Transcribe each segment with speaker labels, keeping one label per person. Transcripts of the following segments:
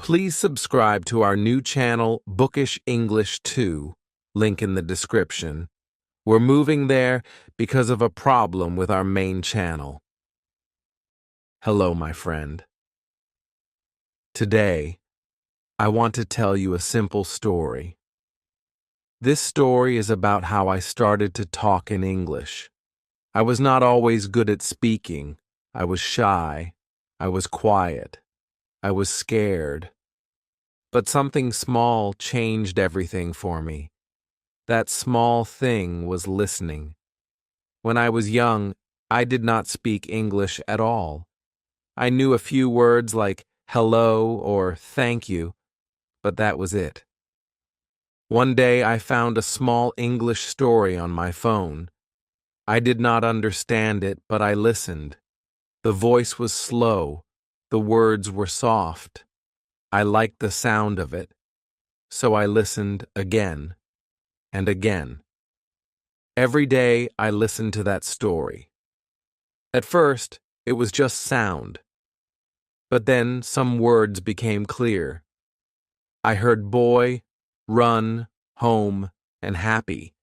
Speaker 1: Please subscribe to our new channel, Bookish English 2, link in the description. We're moving there because of a problem with our main channel. Hello, my friend. Today, I want to tell you a simple story. This story is about how I started to talk in English. I was not always good at speaking. I was shy. I was quiet. I was scared. But something small changed everything for me. That small thing was listening. When I was young, I did not speak English at all. I knew a few words like hello or thank you, but that was it. One day I found a small English story on my phone. I did not understand it, but I listened. The voice was slow. The words were soft. I liked the sound of it, so I listened again and again. Every day I listened to that story. At first, it was just sound, but then some words became clear. I heard boy, run, home, and happy.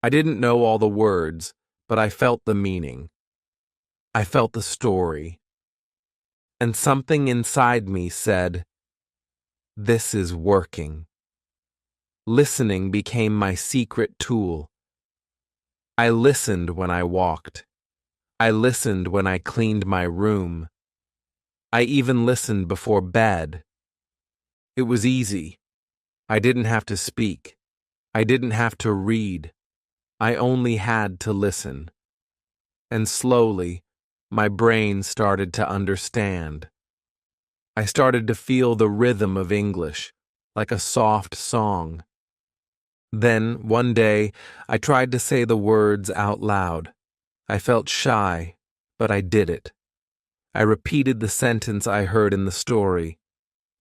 Speaker 1: I didn't know all the words, but I felt the meaning. I felt the story. And something inside me said, "This is working." Listening became my secret tool. I listened when I walked. I listened when I cleaned my room. I even listened before bed. It was easy. I didn't have to speak. I didn't have to read. I only had to listen. And slowly, my brain started to understand. I started to feel the rhythm of English, like a soft song. Then, one day, I tried to say the words out loud. I felt shy, but I did it. I repeated the sentence I heard in the story.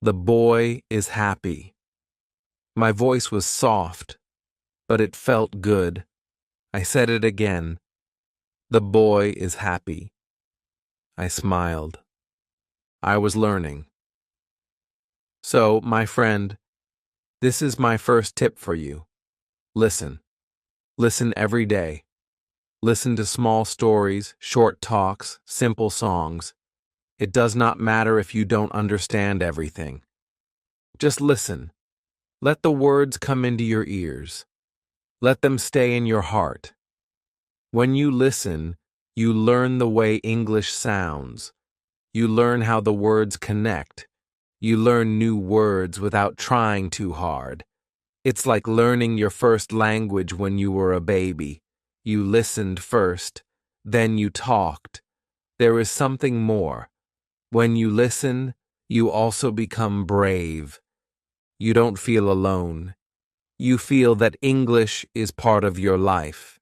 Speaker 1: The boy is happy. My voice was soft, but it felt good. I said it again. The boy is happy. I smiled. I was learning. So, my friend, this is my first tip for you. Listen. Listen every day. Listen to small stories, short talks, simple songs. It does not matter if you don't understand everything. Just listen. Let the words come into your ears. Let them stay in your heart. When you listen, you learn the way English sounds. You learn how the words connect. You learn new words without trying too hard. It's like learning your first language when you were a baby. You listened first, then you talked. There is something more. When you listen, you also become brave. You don't feel alone. You feel that English is part of your life.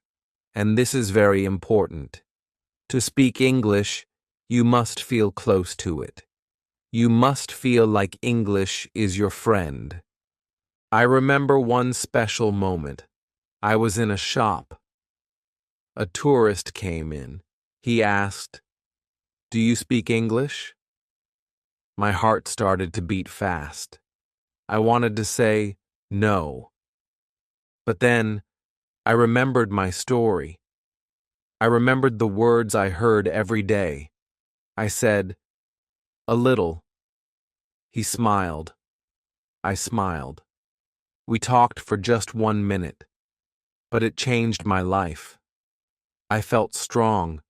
Speaker 1: And this is very important. To speak English, you must feel close to it. You must feel like English is your friend. I remember one special moment. I was in a shop. A tourist came in. He asked, "Do you speak English?" My heart started to beat fast. I wanted to say no. But then I remembered my story. I remembered the words I heard every day. I said, "A little." He smiled. I smiled. We talked for just 1 minute, but it changed my life. I felt strong.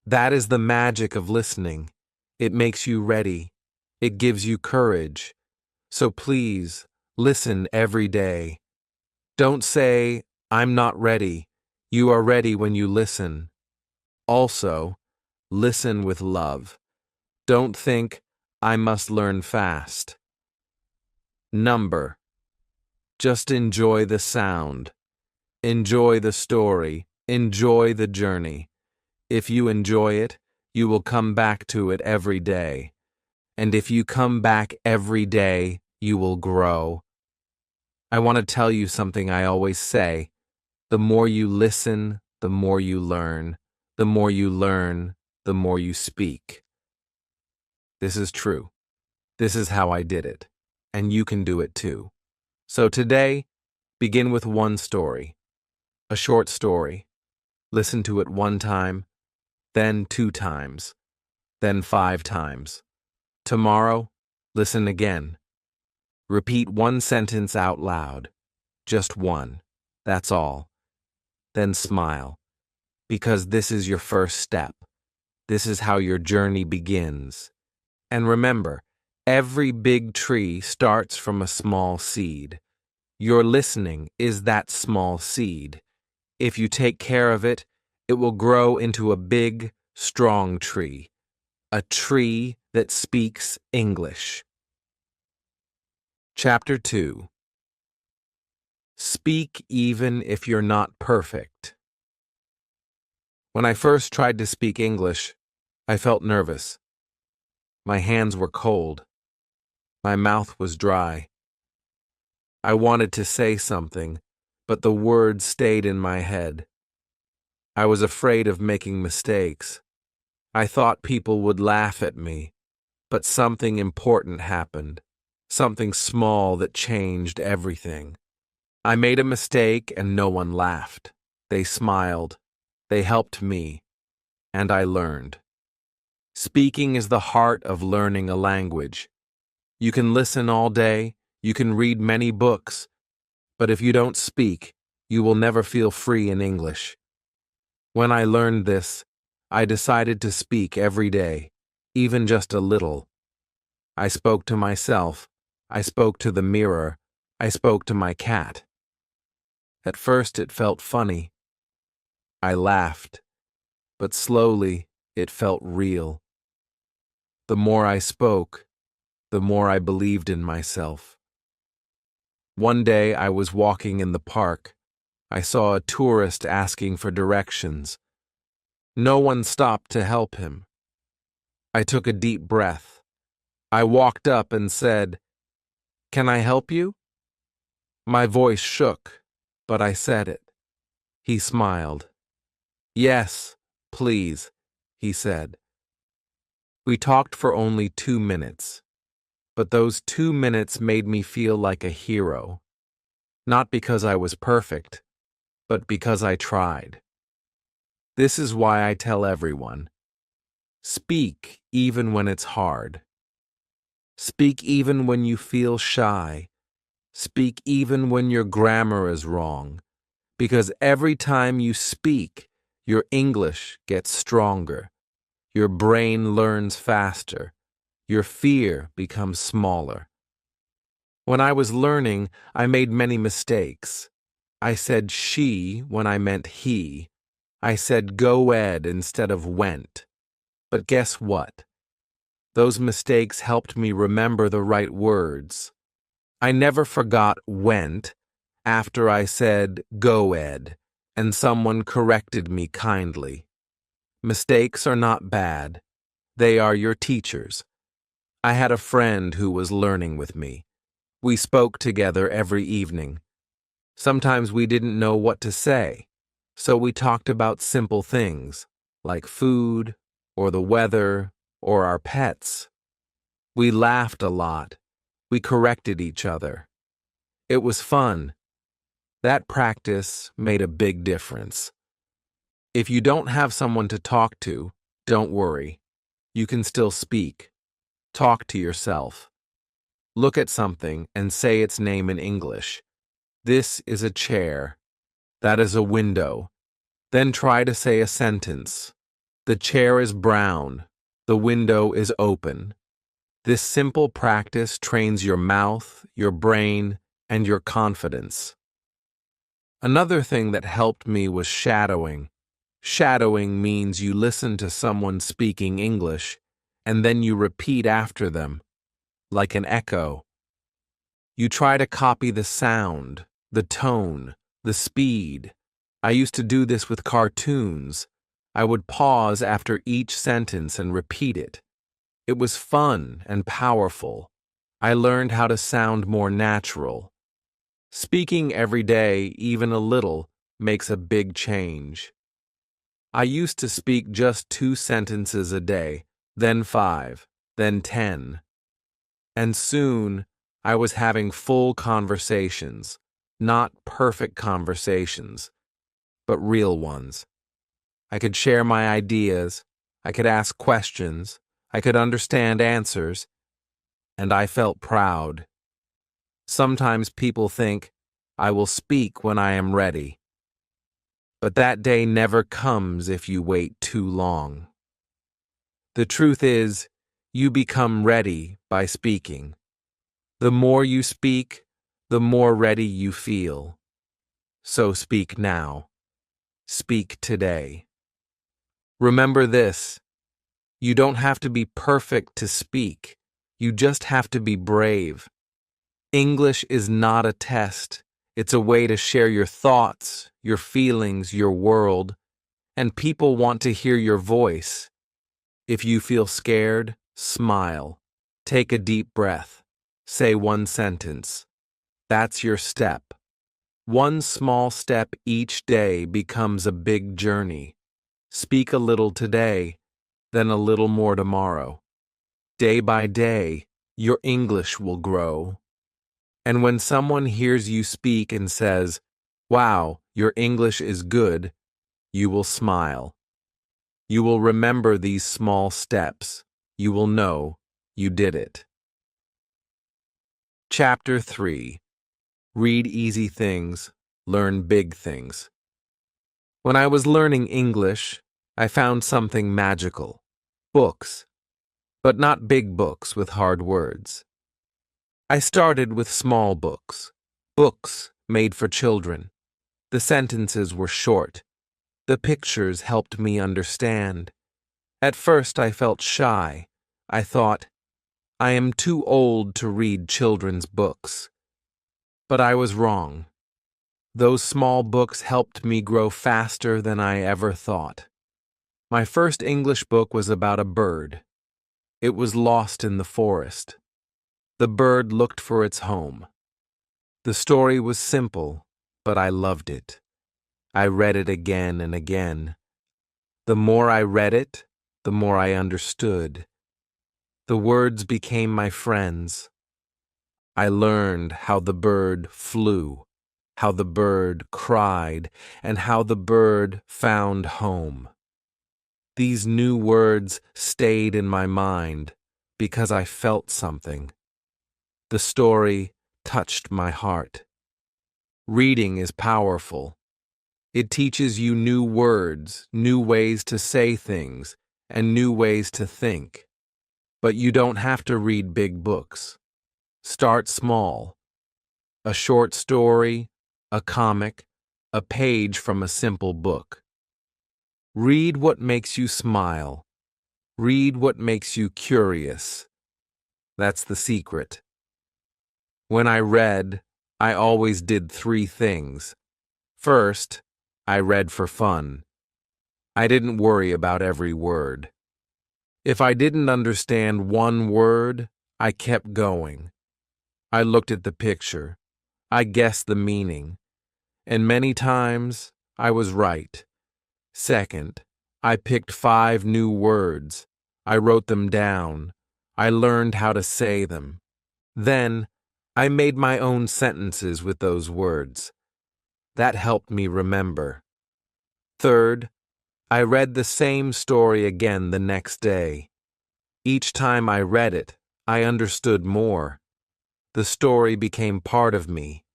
Speaker 1: That is the magic of listening. It makes you ready. It gives you courage. So please, listen every day. Don't say, "I'm not ready." You are ready when you listen. Also, listen with love. Don't think, "I must learn fast." Number. Just enjoy the sound. Enjoy the story. Enjoy the journey. If you enjoy it, you will come back to it every day. And if you come back every day, you will grow. I want to tell you something I always say. The more you listen, the more you learn. The more you learn, the more you speak. This is true. This is how I did it, and you can do it too. So today, begin with one story, a short story. Listen to it one time, then 2 times, then 5 times. Tomorrow, listen again. Repeat one sentence out loud, just one, that's all. Then smile, because this is your first step. This is how your journey begins. And remember, every big tree starts from a small seed. Your listening is that small seed. If you take care of it, it will grow into a big, strong tree. A tree that speaks English. Chapter 2. Speak even if you're not perfect. When I first tried to speak English, I felt nervous. My hands were cold. My mouth was dry. I wanted to say something, but the words stayed in my head. I was afraid of making mistakes. I thought people would laugh at me, but something important happened, something small that changed everything. I made a mistake and no one laughed. They smiled. They helped me, and I learned. Speaking is the heart of learning a language. You can listen all day, you can read many books, but if you don't speak, you will never feel free in English. When I learned this, I decided to speak every day, even just a little. I spoke to myself, I spoke to the mirror, I spoke to my cat. At first it felt funny. I laughed, but slowly it felt real. The more I spoke, the more I believed in myself. One day I was walking in the park. I saw a tourist asking for directions. No one stopped to help him. I took a deep breath. I walked up and said, "Can I help you?" My voice shook, but I said it. He smiled. "Yes, please," he said. We talked for only 2 minutes, but those 2 minutes made me feel like a hero. Not because I was perfect, but because I tried. This is why I tell everyone, speak even when it's hard. Speak even when you feel shy. Speak even when your grammar is wrong. Because every time you speak, your English gets stronger. Your brain learns faster. Your fear becomes smaller. When I was learning, I made many mistakes. I said she when I meant he. I said go-ed instead of went. But guess what? Those mistakes helped me remember the right words. I never forgot went after I said go-ed, and someone corrected me kindly. Mistakes are not bad. They are your teachers. I had a friend who was learning with me. We spoke together every evening. Sometimes we didn't know what to say, so we talked about simple things, like food, or the weather, or our pets. We laughed a lot. We corrected each other. It was fun. That practice made a big difference. If you don't have someone to talk to, don't worry. You can still speak. Talk to yourself. Look at something and say its name in English. This is a chair. That is a window. Then try to say a sentence. The chair is brown. The window is open. This simple practice trains your mouth, your brain, and your confidence. Another thing that helped me was shadowing. Shadowing means you listen to someone speaking English, and then you repeat after them, like an echo. You try to copy the sound, the tone, the speed. I used to do this with cartoons. I would pause after each sentence and repeat it. It was fun and powerful. I learned how to sound more natural. Speaking every day, even a little, makes a big change. I used to speak just 2 sentences a day, then 5, then 10. And soon, I was having full conversations, not perfect conversations, but real ones. I could share my ideas, I could ask questions, I could understand answers, and I felt proud. Sometimes people think, I will speak when I am ready. But that day never comes if you wait too long. The truth is, you become ready by speaking. The more you speak, the more ready you feel. So speak now. Speak today. Remember this: you don't have to be perfect to speak. You just have to be brave. English is not a test. It's a way to share your thoughts, your feelings, your world, and people want to hear your voice. If you feel scared, smile. Take a deep breath. Say one sentence. That's your step. One small step each day becomes a big journey. Speak a little today, then a little more tomorrow. Day by day, your English will grow. And when someone hears you speak and says, "Wow, your English is good," you will smile. You will remember these small steps. You will know you did it. Chapter 3. Read easy things, learn big things. When I was learning English, I found something magical. Books, but not big books with hard words. I started with small books, books made for children. The sentences were short. The pictures helped me understand. At first I felt shy. I thought, I am too old to read children's books. But I was wrong. Those small books helped me grow faster than I ever thought. My first English book was about a bird. It was lost in the forest. The bird looked for its home. The story was simple, but I loved it. I read it again and again. The more I read it, the more I understood. The words became my friends. I learned how the bird flew, how the bird cried, and how the bird found home. These new words stayed in my mind because I felt something. The story touched my heart. Reading is powerful. It teaches you new words, new ways to say things, and new ways to think. But you don't have to read big books. Start small. A short story, a comic, a page from a simple book. Read what makes you smile. Read what makes you curious. That's the secret. When I read, I always did 3 things. First, I read for fun. I didn't worry about every word. If I didn't understand one word, I kept going. I looked at the picture. I guessed the meaning. And many times, I was right. Second, I picked 5 new words. I wrote them down. I learned how to say them. Then, I made my own sentences with those words. That helped me remember. Third, I read the same story again the next day. Each time I read it, I understood more. The story became part of me.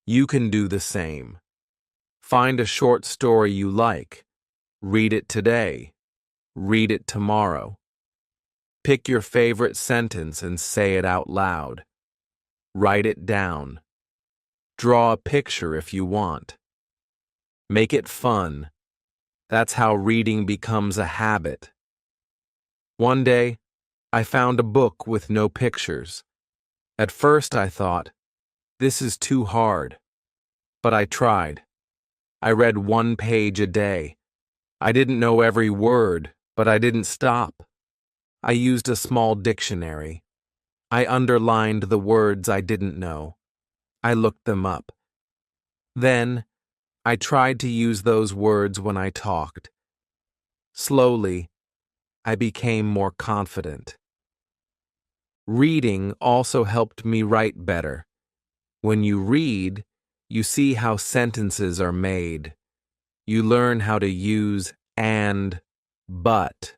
Speaker 1: You can do the same. Find a short story you like. Read it today. Read it tomorrow. Pick your favorite sentence and say it out loud. Write it down. Draw a picture if you want. Make it fun. That's how reading becomes a habit. One day, I found a book with no pictures. At first I thought, this is too hard. But I tried. I read 1 page a day. I didn't know every word, but I didn't stop. I used a small dictionary. I underlined the words I didn't know. I looked them up. Then, I tried to use those words when I talked. Slowly, I became more confident. Reading also helped me write better. When you read, you see how sentences are made. You learn how to use and, but,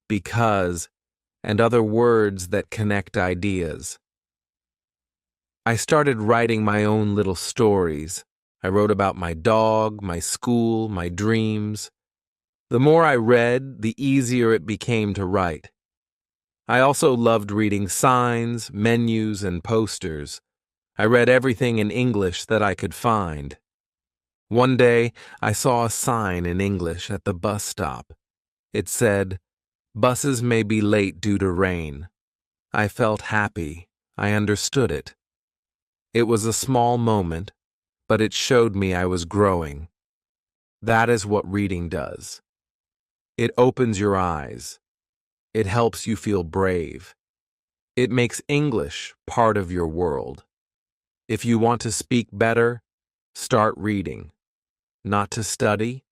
Speaker 1: because, and other words that connect ideas. I started writing my own little stories. I wrote about my dog, my school, my dreams. The more I read, the easier it became to write. I also loved reading signs, menus, and posters. I read everything in English that I could find. One day, I saw a sign in English at the bus stop. It said, "Buses may be late due to rain." I felt happy. I understood it. It was a small moment, but it showed me I was growing. That is what reading does. It opens your eyes. It helps you feel brave. It makes English part of your world. If you want to speak better, start reading. Not to study,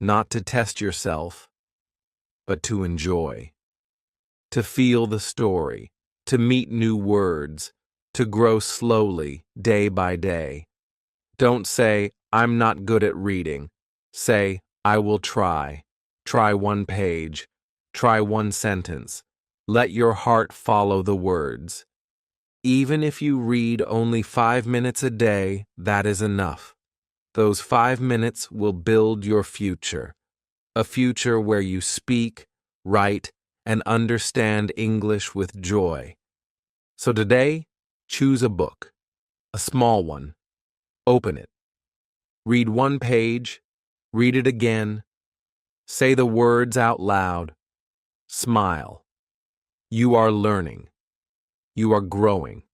Speaker 1: not to test yourself, but to enjoy. To feel the story, to meet new words, to grow slowly, day by day. Don't say, "I'm not good at reading." Say, "I will try." Try one page. Try one sentence. Let your heart follow the words. Even if you read only 5 minutes a day, that is enough. Those 5 minutes will build your future. A future where you speak, write, and understand English with joy. So today, choose a book, a small one. Open it. Read one page, read it again, say the words out loud, smile. You are learning. You are growing.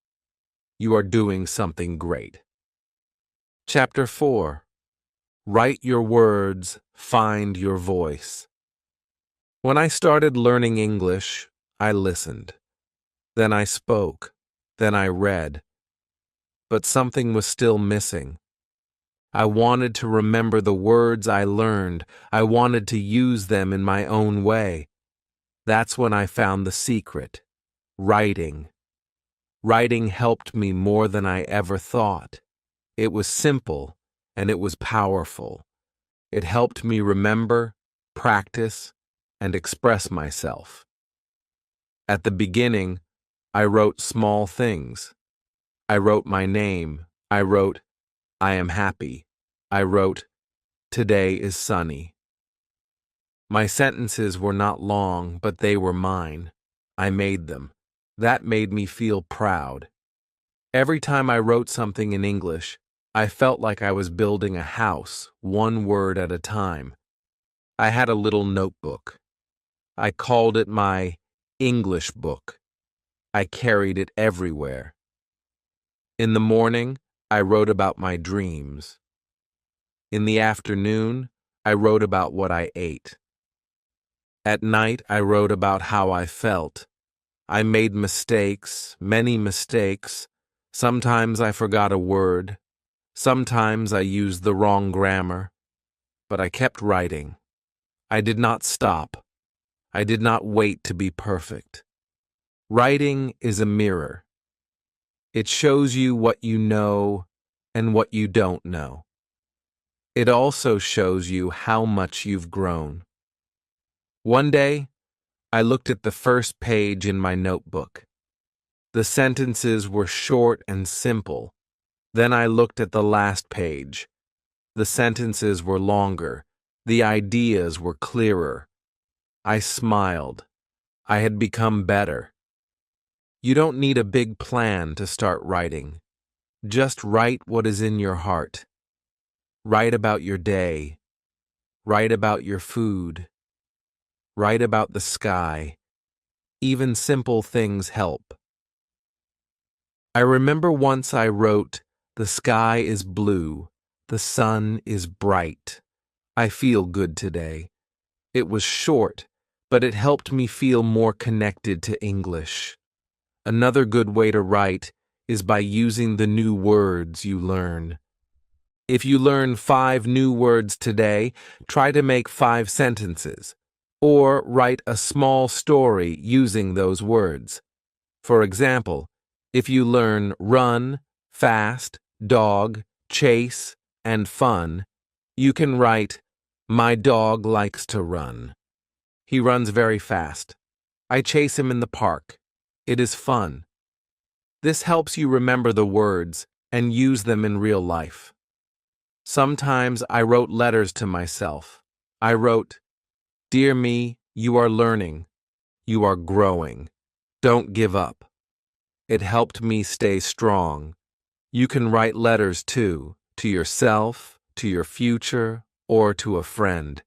Speaker 1: You are doing something great. Chapter 4. Write your words, find your voice. When I started learning English, I listened. Then I spoke. Then I read. But something was still missing. I wanted to remember the words I learned. I wanted to use them in my own way. That's when I found the secret. Writing. Writing helped me more than I ever thought. It was simple, and it was powerful. It helped me remember, practice, and express myself. At the beginning, I wrote small things. I wrote my name. I wrote, "I am happy." I wrote, "Today is sunny." My sentences were not long, but they were mine. I made them. That made me feel proud. Every time I wrote something in English, I felt like I was building a house, one word at a time. I had a little notebook. I called it my English book. I carried it everywhere. In the morning, I wrote about my dreams. In the afternoon, I wrote about what I ate. At night, I wrote about how I felt. I made mistakes, many mistakes. Sometimes I forgot a word. Sometimes I used the wrong grammar. But I kept writing. I did not stop. I did not wait to be perfect. Writing is a mirror. It shows you what you know and what you don't know. It also shows you how much you've grown. One day, I looked at the first page in my notebook. The sentences were short and simple. Then I looked at the last page. The sentences were longer. The ideas were clearer. I smiled. I had become better. You don't need a big plan to start writing. Just write what is in your heart. Write about your day. Write about your food. Write about the sky. Even simple things help. I remember once I wrote, "The sky is blue. The sun is bright. I feel good today." It was short, but it helped me feel more connected to English. Another good way to write is by using the new words you learn. If you learn 5 new words today, try to make 5 sentences, or write a small story using those words. For example, if you learn run, fast, dog, chase, and fun, you can write, "My dog likes to run. He runs very fast. I chase him in the park. It is fun." This helps you remember the words and use them in real life. Sometimes I wrote letters to myself. I wrote, "Dear me, you are learning. You are growing. Don't give up." It helped me stay strong. You can write letters too, to yourself, to your future, or to a friend.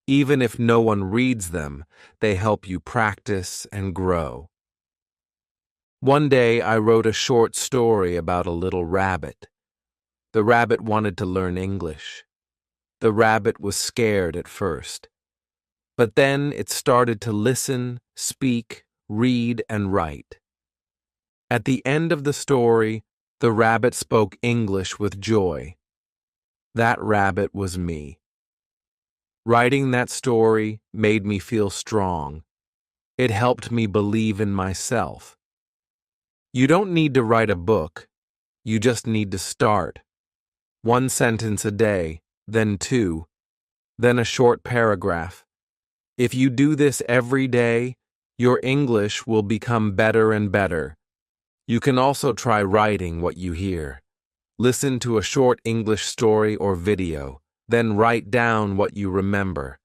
Speaker 1: Even if no one reads them, they help you practice and grow. One day I wrote a short story about a little rabbit. The rabbit wanted to learn English. The rabbit was scared at first. But then it started to listen, speak, read, and write. At the end of the story, the rabbit spoke English with joy. That rabbit was me. Writing that story made me feel strong. It helped me believe in myself. You don't need to write a book. You just need to start. 1 sentence a day, then 2, then a short paragraph. If you do this every day, your English will become better and better. You can also try writing what you hear. Listen to a short English story or video, then write down what you remember.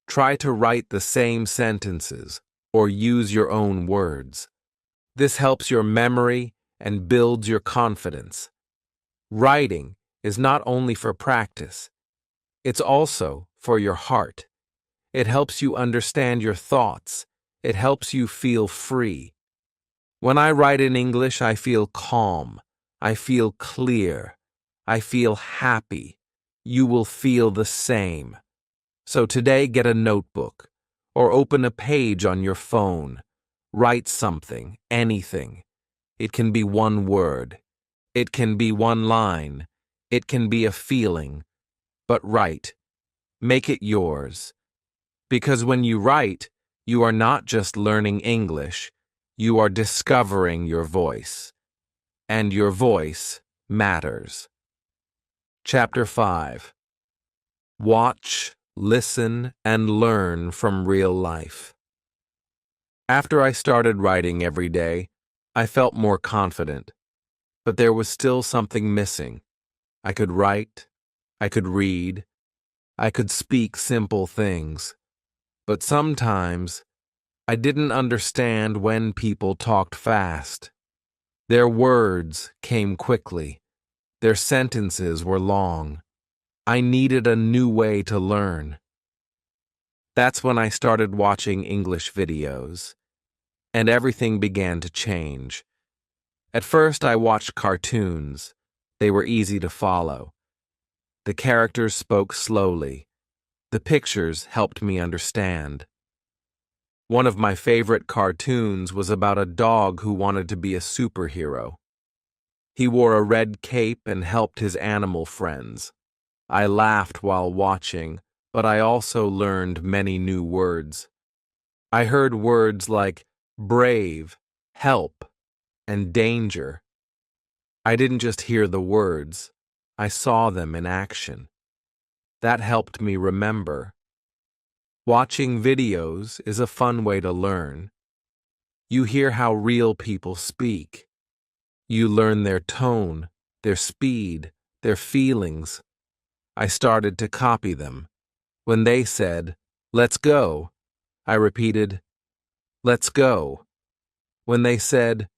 Speaker 1: Try to write the same sentences or use your own words. This helps your memory and builds your confidence. Writing is not only for practice, it's also for your heart. It helps you understand your thoughts. It helps you feel free. When I write in English, I feel calm. I feel clear. I feel happy. You will feel the same. So today, get a notebook or open a page on your phone. Write something, anything. It can be one word. It can be one line. It can be a feeling. But write. Make it yours. Because when you write, you are not just learning English, you are discovering your voice. And your voice matters. Chapter 5. Watch, listen, and learn from real life. After I started writing every day, I felt more confident. But there was still something missing. I could write, I could read, I could speak simple things. But sometimes, I didn't understand when people talked fast. Their words came quickly. Their sentences were long. I needed a new way to learn. That's when I started watching English videos, and everything began to change. At first, I watched cartoons. They were easy to follow. The characters spoke slowly. The pictures helped me understand. One of my favorite cartoons was about a dog who wanted to be a superhero. He wore a red cape and helped his animal friends. I laughed while watching, but I also learned many new words. I heard words like brave, help, and danger. I didn't just hear the words, I saw them in action. That helped me remember. Watching videos is a fun way to learn. You hear how real people speak. You learn their tone, their speed, their feelings. I started to copy them. When they said, "Let's go," I repeated, "Let's go." When they said,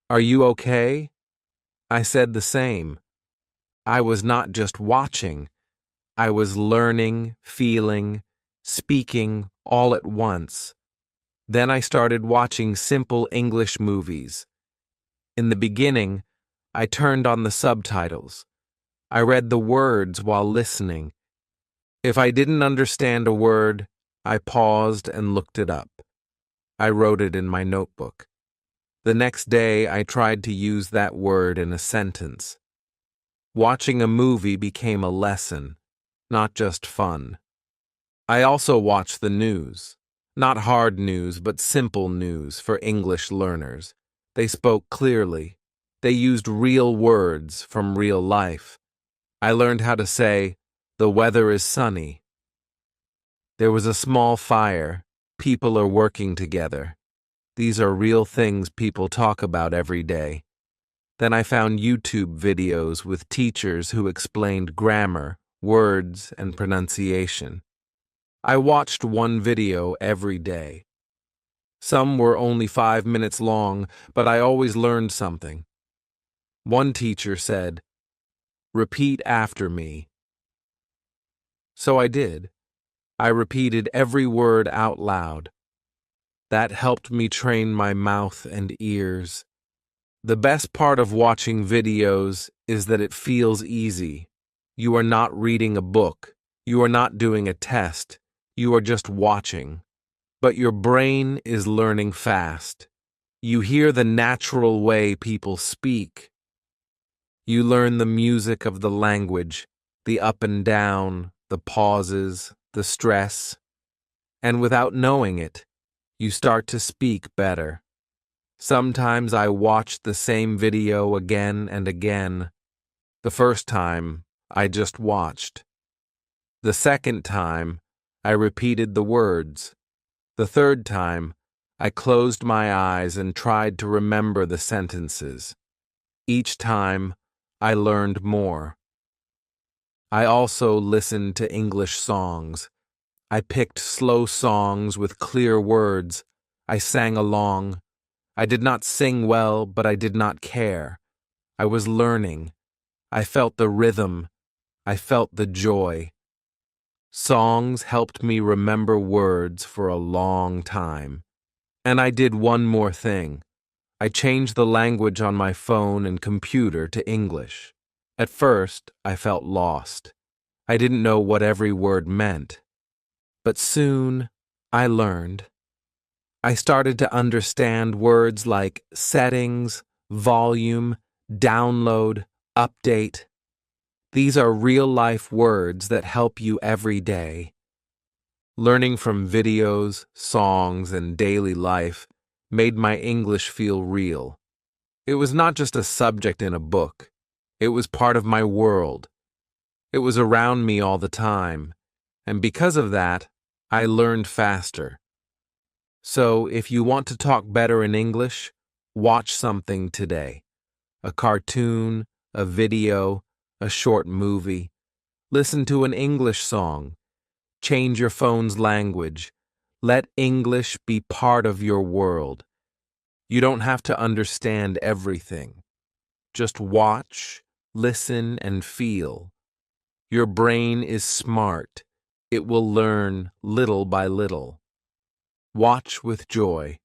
Speaker 1: "Are you okay?" I said the same. I was not just watching. I was learning, feeling, speaking all at once. Then I started watching simple English movies. In the beginning, I turned on the subtitles. I read the words while listening. If I didn't understand a word, I paused and looked it up. I wrote it in my notebook. The next day, I tried to use that word in a sentence. Watching a movie became a lesson, not just fun. I also watched the news. Not hard news, but simple news for English learners. They spoke clearly. They used real words from real life. I learned how to say, "The weather is sunny." There was a small fire. People are working together. These are real things people talk about every day. Then I found YouTube videos with teachers who explained grammar, words, and pronunciation. I watched one video every day. Some were only 5 minutes long, but I always learned something. One teacher said, "Repeat after me." So I did. I repeated every word out loud. That helped me train my mouth and ears. The best part of watching videos is that it feels easy. You are not reading a book. You are not doing a test. You are just watching. But your brain is learning fast. You hear the natural way people speak. You learn the music of the language, the up and down, the pauses, the stress. And without knowing it, you start to speak better. Sometimes I watched the same video again and again. The first time, I just watched. The second time, I repeated the words. The third time, I closed my eyes and tried to remember the sentences. Each time, I learned more. I also listened to English songs. I picked slow songs with clear words. I sang along. I did not sing well, but I did not care. I was learning. I felt the rhythm. I felt the joy. Songs helped me remember words for a long time. And I did one more thing. I changed the language on my phone and computer to English. At first, I felt lost. I didn't know what every word meant. But soon, I learned. I started to understand words like settings, volume, download, update. These are real-life words that help you every day. Learning from videos, songs, and daily life made my English feel real. It was not just a subject in a book. It was part of my world. It was around me all the time, and because of that, I learned faster. So, if you want to talk better in English, watch something today. A cartoon, a video, a short movie. Listen to an English song. Change your phone's language. Let English be part of your world. You don't have to understand everything. Just watch, listen, and feel. Your brain is smart. It will learn little by little. Watch with joy.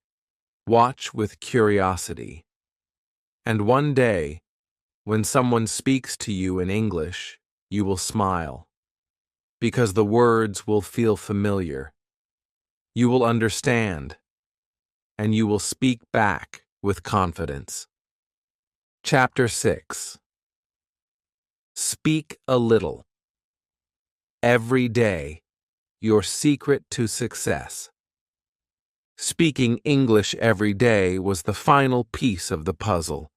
Speaker 1: Watch with curiosity. And one day, when someone speaks to you in English, you will smile. Because the words will feel familiar. You will understand. And you will speak back with confidence. Chapter 6. Speak a little. Every day, your secret to success. Speaking English every day was the final piece of the puzzle.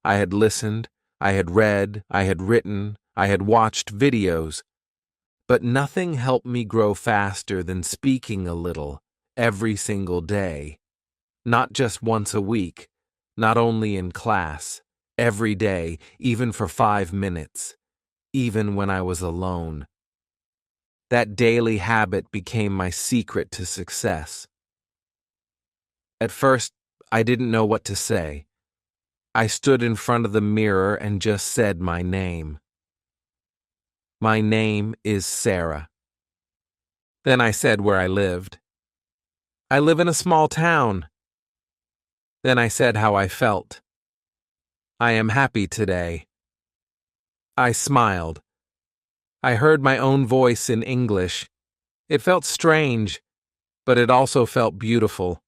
Speaker 1: I had listened, I had read, I had written, I had watched videos, but nothing helped me grow faster than speaking a little every single day. Not just once a week, not only in class, every day, even for 5 minutes, even when I was alone. That daily habit became my secret to success. At first, I didn't know what to say. I stood in front of the mirror and just said my name. My name is Sarah. Then I said where I lived. I live in a small town. Then I said how I felt. I am happy today. I smiled. I heard my own voice in English. It felt strange, but it also felt beautiful.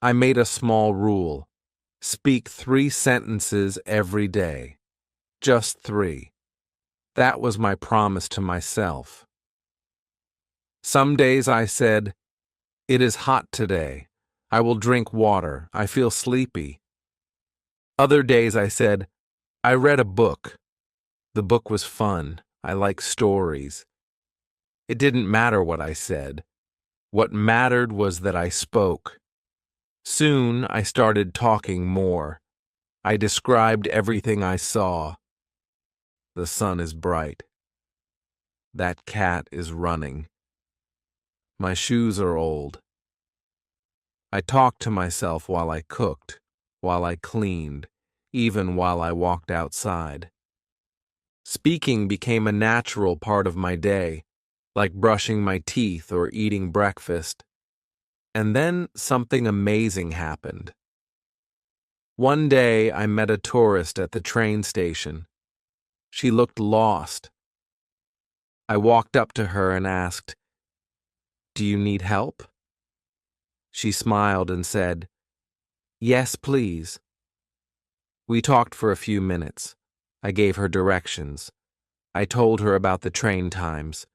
Speaker 1: I made a small rule. Speak 3 sentences every day. Just 3. That was my promise to myself. Some days I said, "It is hot today. I will drink water. I feel sleepy." Other days I said, I read a book. The book was fun. I like stories. It didn't matter what I said. What mattered was that I spoke. Soon I started talking more. I described everything I saw. The sun is bright. That cat is running. My shoes are old. I talked to myself while I cooked, while I cleaned, even while I walked outside. Speaking became a natural part of my day, like brushing my teeth or eating breakfast. And then something amazing happened. One day I met a tourist at the train station. She looked lost. I walked up to her and asked, "Do you need help?" She smiled and said, "Yes, please." We talked for a few minutes. I gave her directions. I told her about the train times.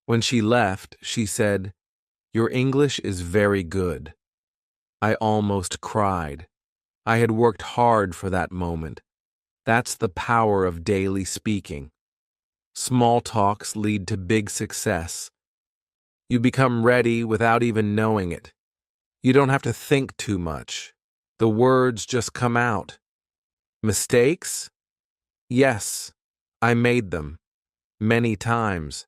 Speaker 1: When she left, she said, "Your English is very good." I almost cried. I had worked hard for that moment. That's the power of daily speaking. Small talks lead to big success. You become ready without even knowing it. You don't have to think too much. The words just come out. Mistakes? Yes, I made them. Many times.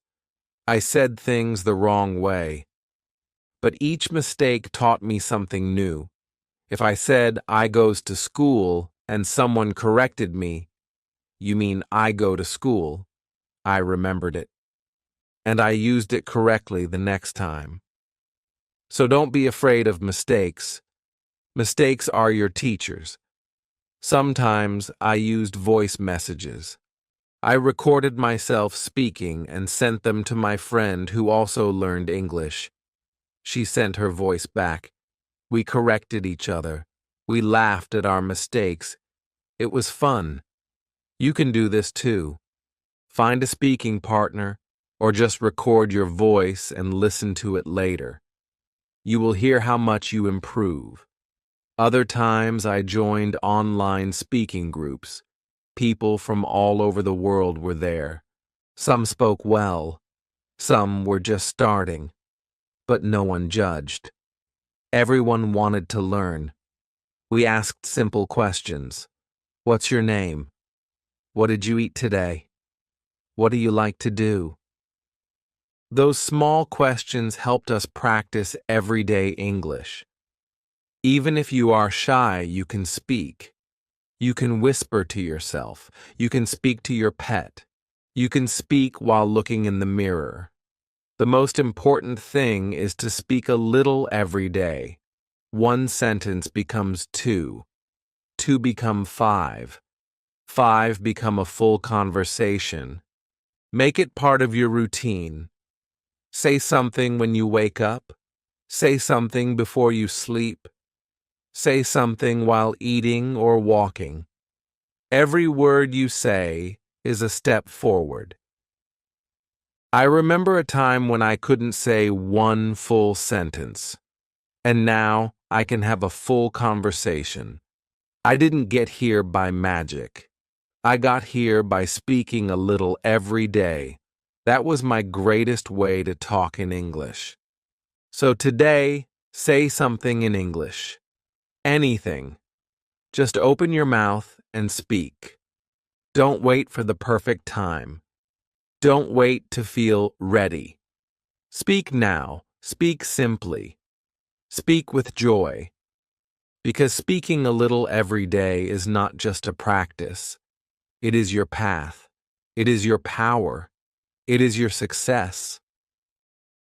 Speaker 1: I said things the wrong way. But each mistake taught me something new. If I said I goes to school and someone corrected me, "You mean I go to school," I remembered it. And I used it correctly the next time. So don't be afraid of mistakes. Mistakes are your teachers. Sometimes I used voice messages. I recorded myself speaking and sent them to my friend who also learned English. She sent her voice back. We corrected each other. We laughed at our mistakes. It was fun. You can do this too. Find a speaking partner, or just record your voice and listen to it later. You will hear how much you improve. Other times I joined online speaking groups. People from all over the world were there. Some spoke well. Some were just starting. But no one judged. Everyone wanted to learn. We asked simple questions. What's your name? What did you eat today? What do you like to do? Those small questions helped us practice everyday English. Even if you are shy, you can speak. You can whisper to yourself. You can speak to your pet. You can speak while looking in the mirror. The most important thing is to speak a little every day. One sentence becomes two. Two become five. Five become a full conversation. Make it part of your routine. Say something when you wake up. Say something before you sleep. Say something while eating or walking. Every word you say is a step forward. I remember a time when I couldn't say one full sentence, and now I can have a full conversation. I didn't get here by magic. I got here by speaking a little every day. That was my greatest way to talk in English. So today, say something in English. Anything. Just open your mouth and speak. Don't wait for the perfect time. Don't wait to feel ready. Speak now. Speak simply. Speak with joy. Because speaking a little every day is not just a practice. It is your path. It is your power. It is your success.